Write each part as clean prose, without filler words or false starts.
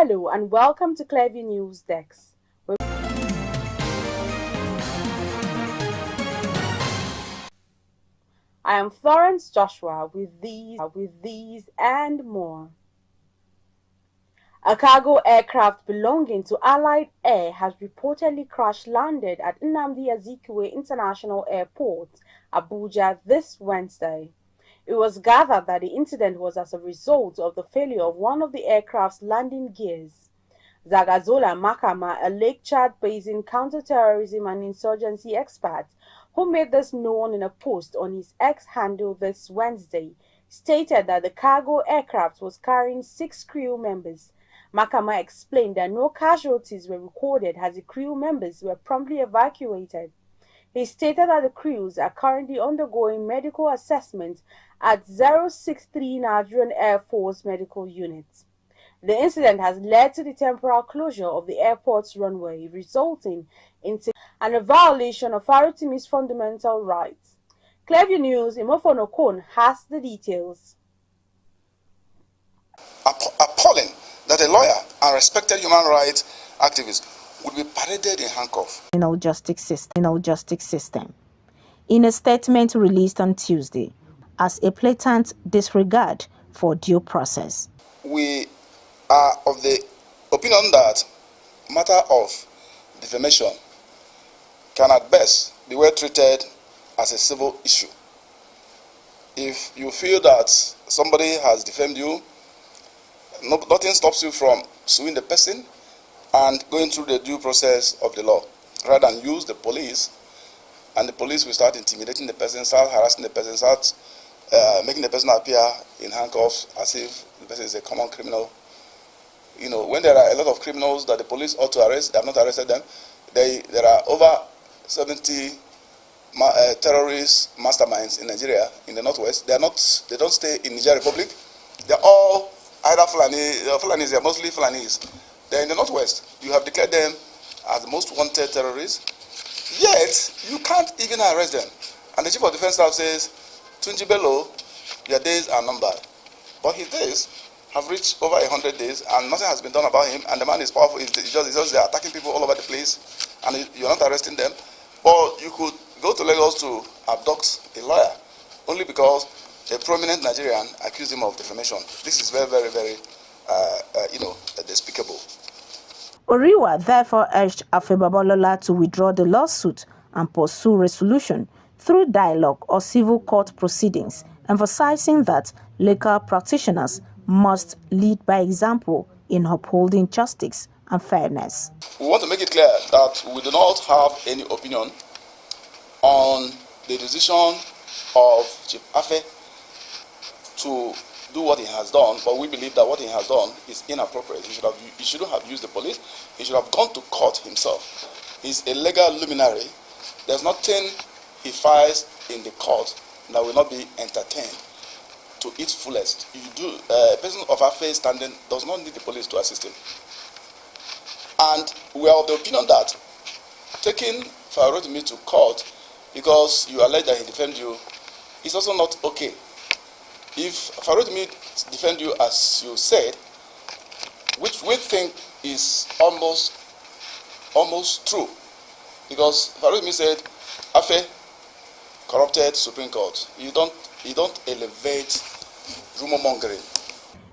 Hello and welcome to Clearview News Desk. I am Florence Joshua with these and more. A cargo aircraft belonging to Allied Air has reportedly crash-landed at Nnamdi Azikiwe International Airport, Abuja, this Wednesday. It was gathered that the incident was as a result of the failure of one of the aircraft's landing gears. Zagazola Makama, a Lake Chad Basin counter-terrorism and insurgency expert, who made this known in a post on his X handle this Wednesday, stated that the cargo aircraft was carrying 6 crew members. Makama explained that no casualties were recorded as the crew members were promptly evacuated. He stated that the crews are currently undergoing medical assessment at 063 Nigerian Air Force Medical Unit. The incident has led to the temporary closure of the airport's runway, resulting in a violation of Farotimi's fundamental rights. Clearview News, Imofono Okon has the details. Appalling that a lawyer and respected human rights activist would be paraded in handcuffs. Justice system. In a statement released on Tuesday, as a blatant disregard for due process. We are of the opinion that matter of defamation can at best be well treated as a civil issue. If you feel that somebody has defamed you, nothing stops you from suing the person and going through the due process of the law, rather than use the police, and the police will start intimidating the person, start harassing the person, start making the person appear in handcuffs as if the person is a common criminal. You know, when there are a lot of criminals that the police ought to arrest, they have not arrested them. There are over 70 terrorist masterminds in Nigeria, in the northwest. They don't stay in Niger Republic. They're all either Fulanis, they're mostly Fulanis. They're in the northwest. You have declared them as the most wanted terrorists, yet you can't even arrest them. And the chief of defense staff says, Tunji Bello, your days are numbered. But his days have reached over 100 days and nothing has been done about him, and the man is powerful. He's just they're attacking people all over the place and you're not arresting them. But you could go to Lagos to abduct a lawyer only because a prominent Nigerian accused him of defamation. This is very, very, very, despicable. Oriwa therefore urged Okpebholo to withdraw the lawsuit and pursue resolution through dialogue or civil court proceedings, emphasizing that legal practitioners must lead by example in upholding justice and fairness. We want to make it clear that we do not have any opinion on the decision of Chief Afe to do what he has done, but we believe that what he has done is inappropriate. He shouldn't have used the police. He should have gone to court himself. He's a legal luminary. There's nothing he files in the court that will not be entertained to its fullest. A person of Afe's standing does not need the police to assist him. And we are of the opinion that taking Farotimi to court because you allege that he defended you is also not okay. If Farotimi defend you as you said, which we think is almost true, because Farotimi said Afe corrupted Supreme Court. You don't elevate rumor mongering.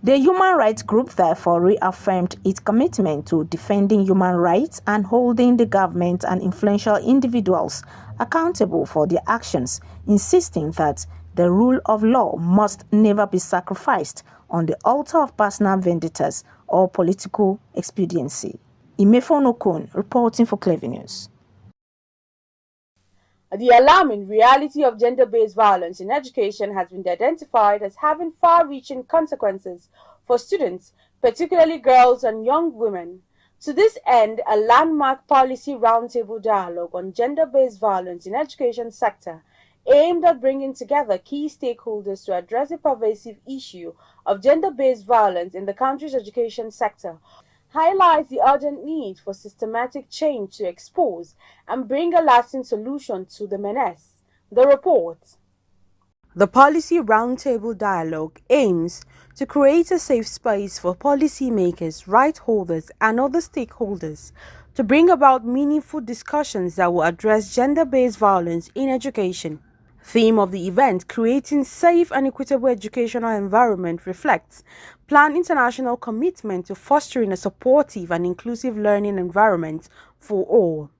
The human rights group therefore reaffirmed its commitment to defending human rights and holding the government and influential individuals accountable for their actions, insisting that the rule of law must never be sacrificed on the altar of personal vendettas or political expediency. Imofono Okon reporting for Clearview News. The alarming reality of gender-based violence in education has been identified as having far-reaching consequences for students, particularly girls and young women. To this end, a landmark policy roundtable dialogue on gender-based violence in education sector aimed at bringing together key stakeholders to address the pervasive issue of gender-based violence in the country's education sector, highlights the urgent need for systematic change to expose and bring a lasting solution to the menace. The report. The Policy Roundtable Dialogue aims to create a safe space for policymakers, right holders, and other stakeholders to bring about meaningful discussions that will address gender-based violence in education. Theme of the event, Creating Safe and Equitable Educational Environment, reflects Plan International commitment to fostering a supportive and inclusive learning environment for all.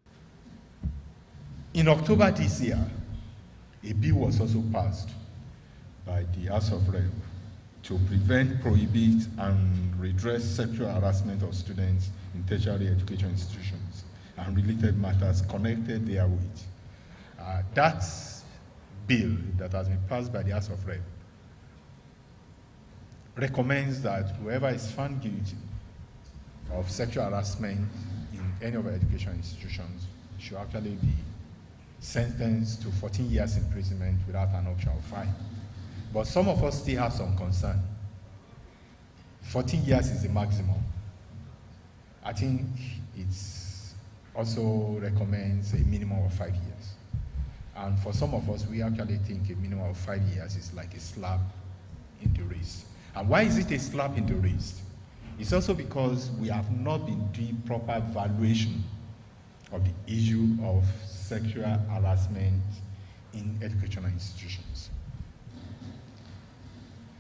In October this year, a bill was also passed by the House of Rep to prevent, prohibit, and redress sexual harassment of students in tertiary education institutions and related matters connected therewith. That bill that has been passed by the House of Rep recommends that whoever is found guilty of sexual harassment in any of our education institutions should actually be sentenced to 14 years imprisonment without an option of fine. But some of us still have some concern. 14 years is the maximum. I think it also recommends a minimum of 5 years. And for some of us, we actually think a minimum of 5 years is like a slap in the wrist. And why is it a slap in the wrist? It's also because we have not been doing proper evaluation of the issue of sexual harassment in educational institutions.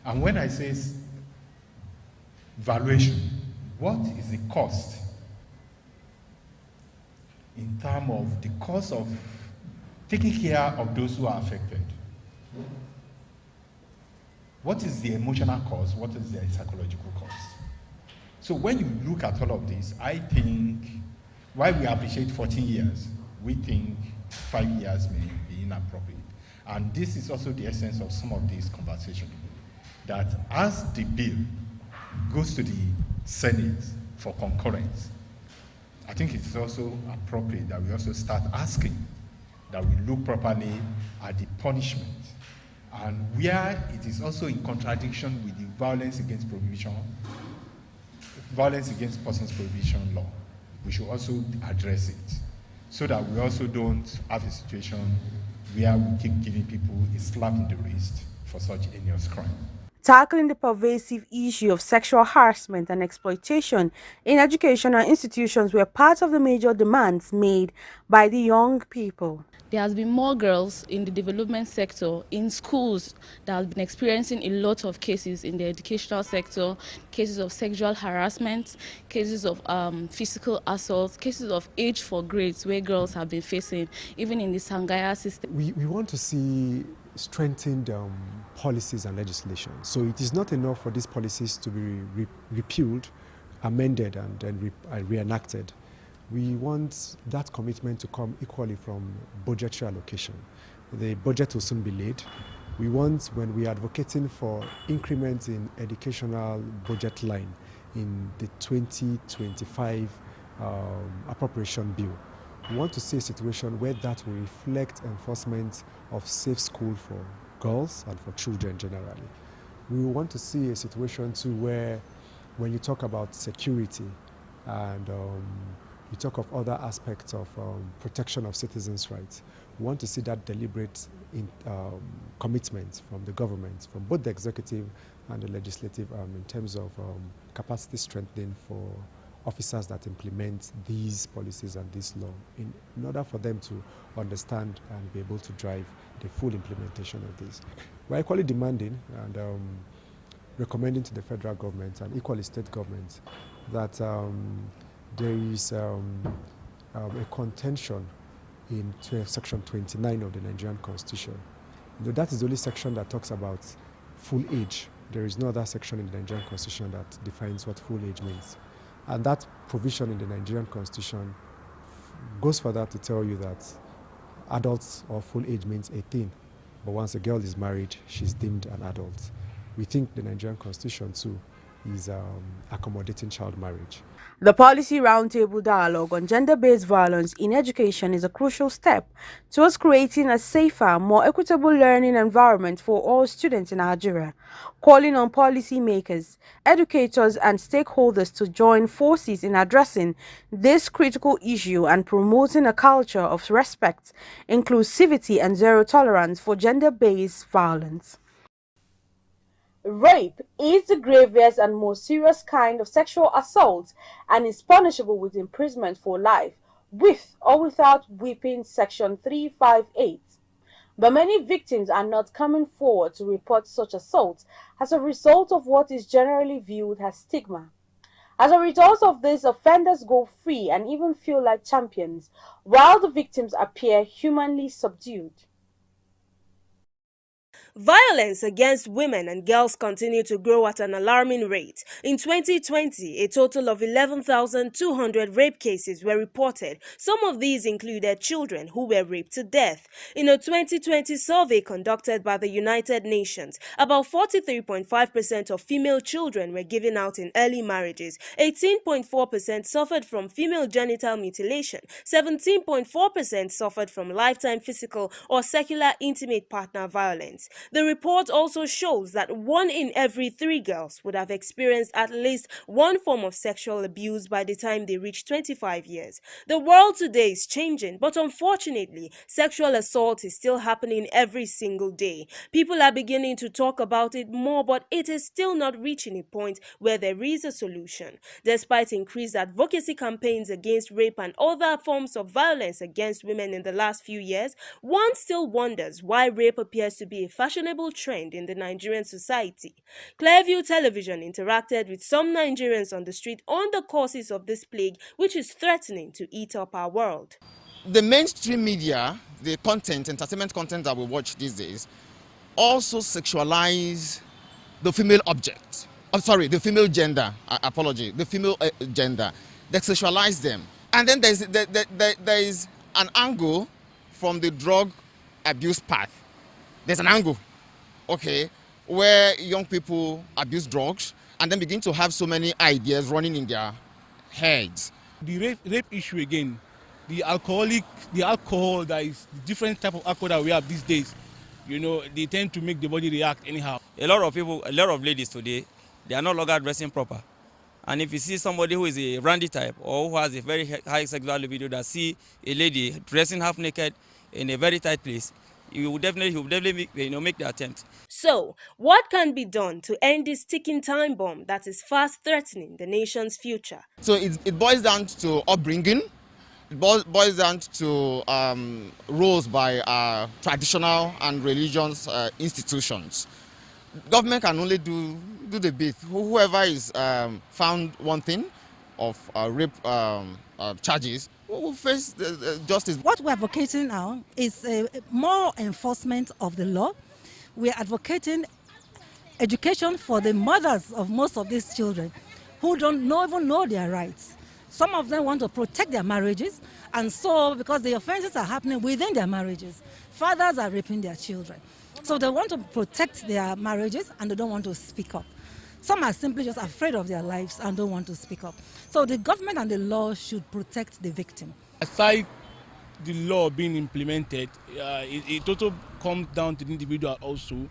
And when I say valuation, what is the cost in terms of the cost of taking care of those who are affected? What is the emotional cost? What is the psychological cost? So when you look at all of this, I think while we appreciate 14 years, we think 5 years may be inappropriate. And this is also the essence of some of these conversations, that as the bill goes to the Senate for concurrence, I think it's also appropriate that we also start asking that we look properly at the punishment, and where it is also in contradiction with the violence against persons prohibition law, we should also address it, so that we also don't have a situation where we keep giving people a slap in the wrist for such heinous crime. Tackling the pervasive issue of sexual harassment and exploitation in educational institutions were part of the major demands made by the young people. There has been more girls in the development sector, in schools, that have been experiencing a lot of cases in the educational sector, cases of sexual harassment, cases of physical assault, cases of age for grades where girls have been facing, even in the Sangaya system. We want to see strengthened policies and legislation. So it is not enough for these policies to be repealed, amended, and then reenacted. We want that commitment to come equally from budgetary allocation. The budget will soon be laid. We want, when we are advocating for increments in educational budget line in the 2025 appropriation bill, we want to see a situation where that will reflect enforcement of safe school for girls and for children generally. We want to see a situation too where, when you talk about security and you talk of other aspects of protection of citizens' rights, we want to see that deliberate commitment from the government, from both the executive and the legislative, in terms of capacity strengthening for officers that implement these policies and this law, in order for them to understand and be able to drive the full implementation of this. We're equally demanding and recommending to the federal government and equally state governments that there is a contention in section 29 of the Nigerian Constitution. That is the only section that talks about full age. There is no other section in the Nigerian Constitution that defines what full age means. And that provision in the Nigerian Constitution goes further to tell you that adults or full age means 18. But once a girl is married, she's deemed an adult. We think the Nigerian Constitution too is accommodating child marriage. The Policy Roundtable Dialogue on Gender-Based Violence in Education is a crucial step towards creating a safer, more equitable learning environment for all students in Nigeria, calling on policymakers, educators and stakeholders to join forces in addressing this critical issue and promoting a culture of respect, inclusivity and zero tolerance for gender-based violence. Rape is the gravest and most serious kind of sexual assault and is punishable with imprisonment for life, with or without whipping, Section 358. But many victims are not coming forward to report such assaults as a result of what is generally viewed as stigma. As a result of this, offenders go free and even feel like champions, while the victims appear humanly subdued. Violence against women and girls continue to grow at an alarming rate. In 2020, a total of 11,200 rape cases were reported. Some of these included children who were raped to death. In a 2020 survey conducted by the United Nations, about 43.5% of female children were given out in early marriages. 18.4% suffered from female genital mutilation. 17.4% suffered from lifetime physical or secular intimate partner violence. The report also shows that 1 in every 3 girls would have experienced at least one form of sexual abuse by the time they reach 25 years. The world today is changing, but unfortunately, sexual assault is still happening every single day. People are beginning to talk about it more, but it is still not reaching a point where there is a solution. Despite increased advocacy campaigns against rape and other forms of violence against women in the last few years, one still wonders why rape appears to be a fashionable trend in the Nigerian society. Clearview Television interacted with some Nigerians on the street on the causes of this plague, which is threatening to eat up our world. The mainstream media, the content, entertainment content that we watch these days, also sexualize the female object. The female gender. The female gender. They sexualize them. And then there is an angle from the drug abuse path. There's an angle, okay, where young people abuse drugs and then begin to have so many ideas running in their heads. The rape issue again, the alcohol, that is the different type of alcohol that we have these days, you know, they tend to make the body react anyhow. A lot of ladies today, they are no longer dressing proper. And if you see somebody who is a randy type or who has a very high sexual libido that see a lady dressing half naked in a very tight place, he will definitely make the attempt. So, what can be done to end this ticking time bomb that is fast threatening the nation's future? So it boils down to upbringing. It boils down to roles by traditional and religious institutions. Government can only do the bit. Whoever is found wanting of rape charges will face justice. What we're advocating now is more enforcement of the law. We're advocating education for the mothers of most of these children who don't even know their rights. Some of them want to protect their marriages, and so because the offenses are happening within their marriages, fathers are raping their children. So they want to protect their marriages and they don't want to speak up. Some are simply just afraid of their lives and don't want to speak up. So the government and the law should protect the victim. Aside the law being implemented, it also comes down to the individual also,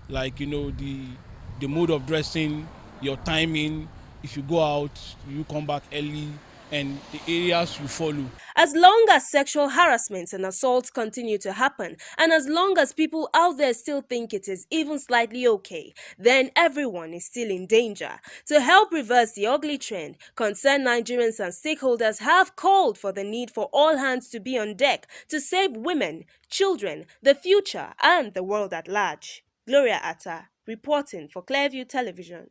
like, you know, the mode of dressing, your timing, if you go out, you come back early, and the areas you follow. As long as sexual harassment and assaults continue to happen, and as long as people out there still think it is even slightly okay, then everyone is still in danger. To help reverse the ugly trend, concerned Nigerians and stakeholders have called for the need for all hands to be on deck to save women, children, the future, and the world at large. Gloria Atta, reporting for Clearview Television.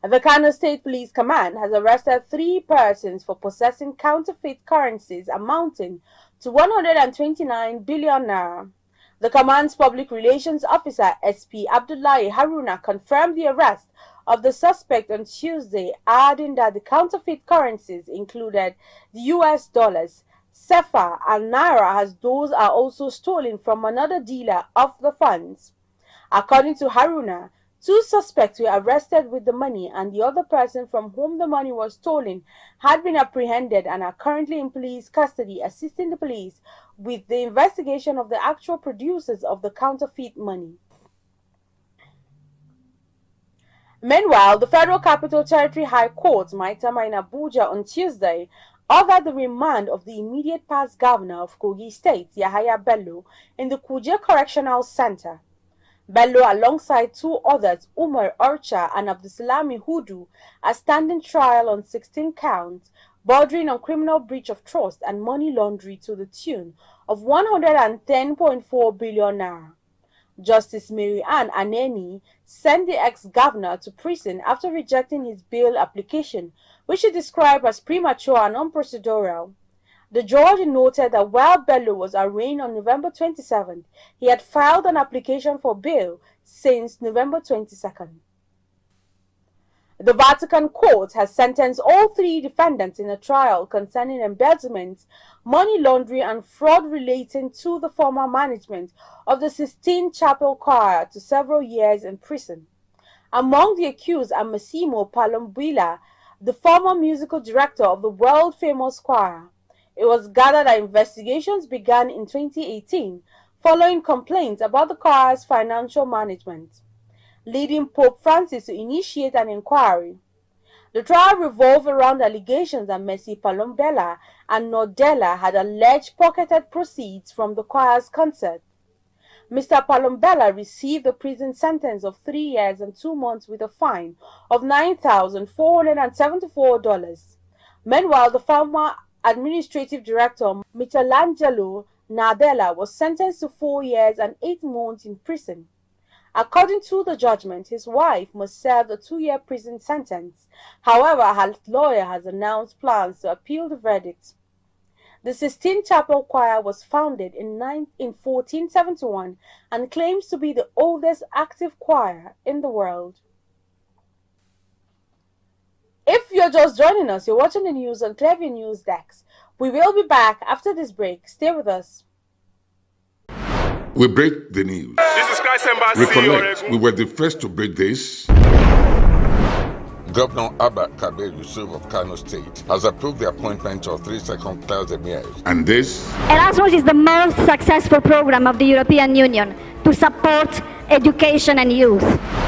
The Kano State Police Command has arrested 3 persons for possessing counterfeit currencies amounting to 129 billion naira. The command's public relations officer, SP Abdullahi Haruna, confirmed the arrest of the suspect on Tuesday, adding that the counterfeit currencies included the US dollars, sefa, and naira, as those are also stolen from another dealer of the funds. According to Haruna, 2 suspects were arrested with the money, and the other person from whom the money was stolen had been apprehended and are currently in police custody, assisting the police with the investigation of the actual producers of the counterfeit money. Meanwhile, the Federal Capital Territory High Court, Maitama in Abuja, on Tuesday, ordered the remand of the immediate past governor of Kogi State, Yahaya Bello, in the Kuje Correctional Center. Bello, alongside 2 others, Umar Archa and Abdusalami Hudu, are standing trial on 16 counts, bordering on criminal breach of trust and money laundering to the tune of 110.4 billion naira. Justice Mary Ann Aneni sent the ex-governor to prison after rejecting his bail application, which she described as premature and unprocedural. The judge noted that while Bello was arraigned on November 27th, he had filed an application for bail since November 22nd. The Vatican court has sentenced all 3 defendants in a trial concerning embezzlement, money laundering, and fraud relating to the former management of the Sistine Chapel Choir to several years in prison. Among the accused are Massimo Palombila, the former musical director of the world-famous choir. It was gathered that investigations began in 2018 following complaints about the choir's financial management, leading Pope Francis to initiate an inquiry. The trial revolved around allegations that Messi Palombella and Nordella had alleged pocketed proceeds from the choir's concert. Mr. Palombella received a prison sentence of 3 years and 2 months with a fine of $9,474. Meanwhile, the former administrative director, Michelangelo Nardella, was sentenced to 4 years and 8 months in prison. According to the judgment, his wife must serve a 2-year prison sentence. However, her lawyer has announced plans to appeal the verdict. The Sistine Chapel Choir was founded in 1471 and claims to be the oldest active choir in the world. If you're just joining us, you're watching the news on Clever News Desk. We will be back after this break. Stay with us. We break the news. This is Christ Embassy. Recollect, we were the first to break this. Governor Abba Kabir Yusuf of Kano State has approved the appointment of 3 second-class emirs. And this? Erasmus is the most successful program of the European Union to support education and youth.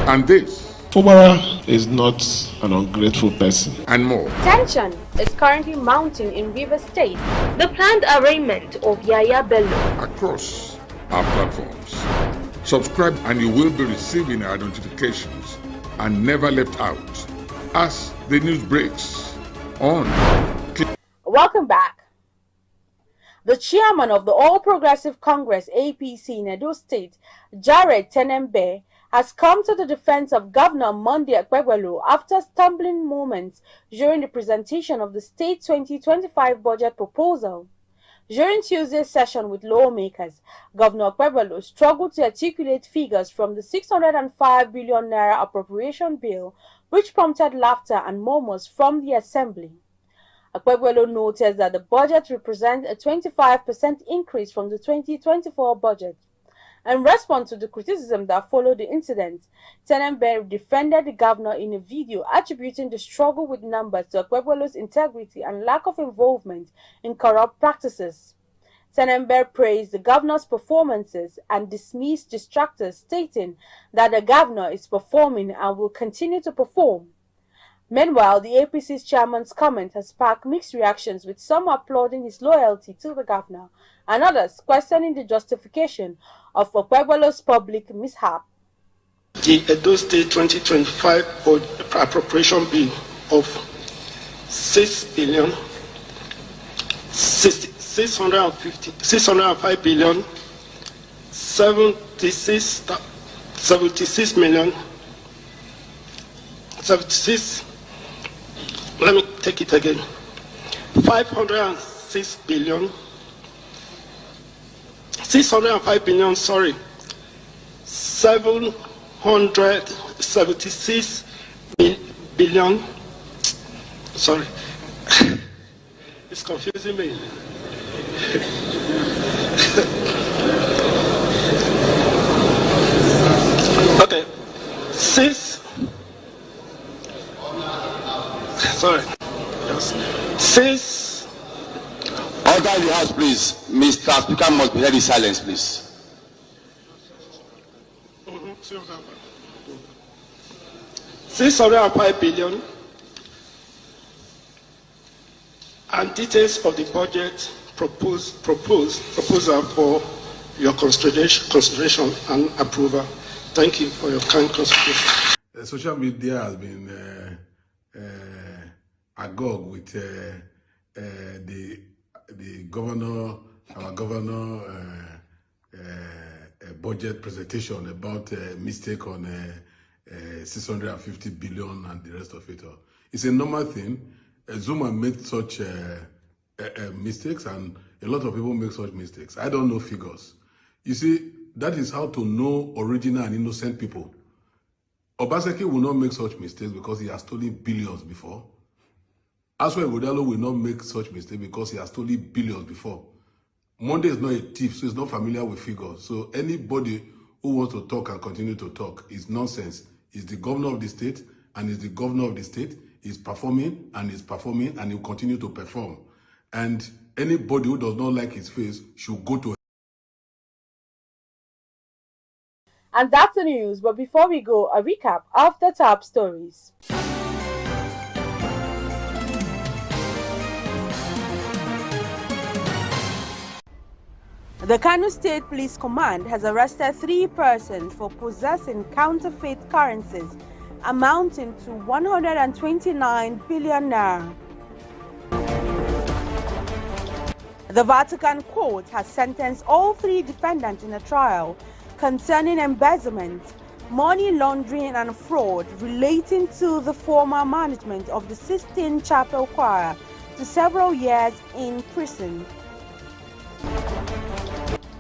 And this? Fubara is not an ungrateful person. And more. Tension is currently mounting in Rivers State. The planned arraignment of Yahaya Bello. Across our platforms. Subscribe and you will be receiving our notifications and never left out as the news breaks on. Welcome back. The chairman of the All Progressive Congress APC in Edo State, Jared Tenembe, has come to the defense of Governor Monday Okpebholo after stumbling moments during the presentation of the state 2025 budget proposal. During Tuesday's session with lawmakers, Governor Okpebholo struggled to articulate figures from the 605 billion naira appropriation bill, which prompted laughter and murmurs from the assembly. Okpebholo noted that the budget represents a 25% increase from the 2024 budget. In response to the criticism that followed the incident, Tenembe defended the governor in a video attributing the struggle with numbers to Okpebholo's integrity and lack of involvement in corrupt practices. Tenembe praised the governor's performances and dismissed distractors, stating that the governor is performing and will continue to perform. Meanwhile, the APC's chairman's comment has sparked mixed reactions, with some applauding his loyalty to the governor and others questioning the justification of Okpebholo's public mishap. The Edo State 2025 appropriation bill of 605 billion 76 million. Let me take it again. 506 billion. 605 billion, sorry. 776 billion. Sorry. It's confusing me. Okay. speaker must be ready silence, please. $605 billion and details of the budget proposal for your consideration and approval. Thank you for your kind consideration. Social media has been agog with the governor, our governor, budget presentation about mistake on 650 billion and the rest of it. It's a normal thing. Zuma made such mistakes, and a lot of people make such mistakes. I don't know figures. You see, that is how to know original and innocent people. Obaseki will not make such mistakes because he has stolen billions before. Aswa Ighodalo will not make such mistakes because he has stolen billions before. Monday is not a thief, so he's not familiar with figures. So anybody who wants to talk and continue to talk is nonsense. He's the governor of the state, and he's the governor of the state. He's performing, and he's performing, and he'll continue to perform. And anybody who does not like his face should go to. And that's the news. But before we go, a recap of the top stories. The Kano State Police Command has arrested 3 persons for possessing counterfeit currencies amounting to 129 billion naira. The Vatican court has sentenced all 3 defendants in a trial concerning embezzlement, money laundering and fraud relating to the former management of the Sistine Chapel Choir to several years in prison.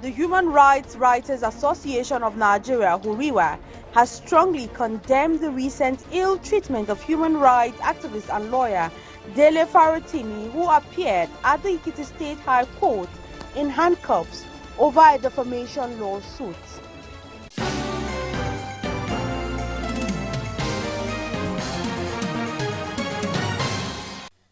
The Human Rights Writers Association of Nigeria, HURIWA, has strongly condemned the recent ill treatment of human rights activist and lawyer Dele Farotimi, who appeared at the Ekiti State High Court in handcuffs over a defamation lawsuit.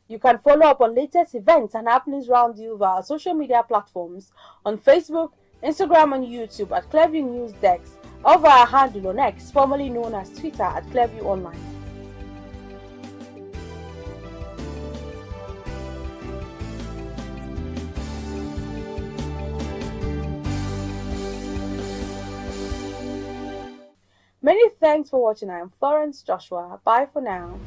You can follow up on latest events and happenings around you via our social media platforms on Facebook, Instagram and YouTube at Clearview News Desk, or via our handle on X, formerly known as Twitter, at Clearview Online. Many thanks for watching. I am Florence Joshua. Bye for now.